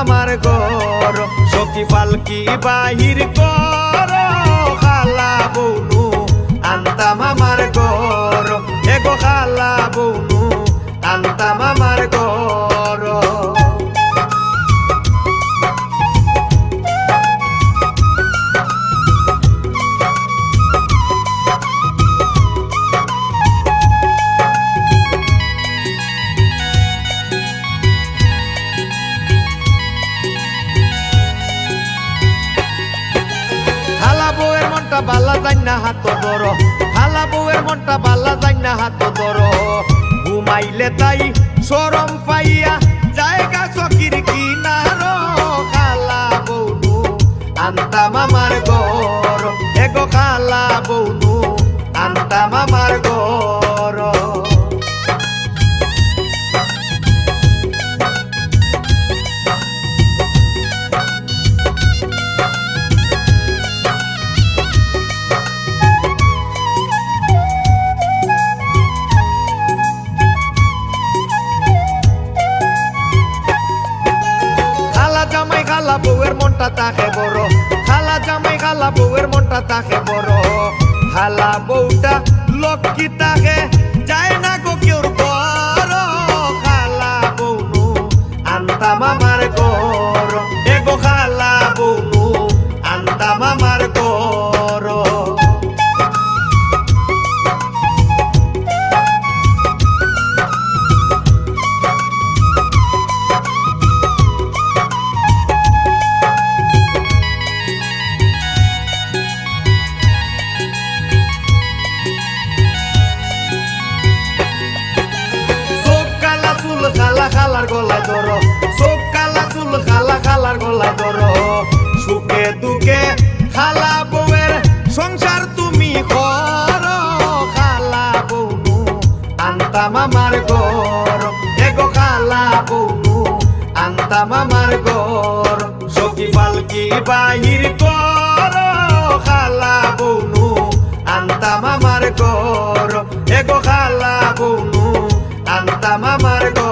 মামার ঘর সখী পালকি বাহির কর খালা বৌনু আন্তা মামার ঘর এগো খালা বৌনু আন্তা মামার ঘর বালা যাই না হাত ধর খালা বউয়ের মনটা বালা যাই না হাত ধর ঘুমাইলে তাই শরম পাইয়া জায়গা চকির কিনার খালা বৌনু আন্তা মামার ঘর এগো খালা বৌনু আন্তা মামার ঘর খালা বউয়ের মনটা তাকে বড় খালা জামাই খালা বউয়ের মনটা তাকে বড় খালা বউটা লক্ষ্মী তাকে যায় না গো কেউর ঘর খালা বৌনু আন্তা মামার ঘর এগো খালা বৌনু আন্তা মামার ঘর খালার গলায় ধরো সব কালা চুল খালা খালার গলায় ধরো সুখে দুঃখে খালা বউয়ের সংসার তুমি করো খালা বৌনু আন্তা মামার ঘর এগো খালা বৌনু আন্তা মামার ঘর সখী পালকি বাহির করো খালা বৌনু আন্তা মামার ঘর এগো খালা বৌনু আন্তা মামার ঘর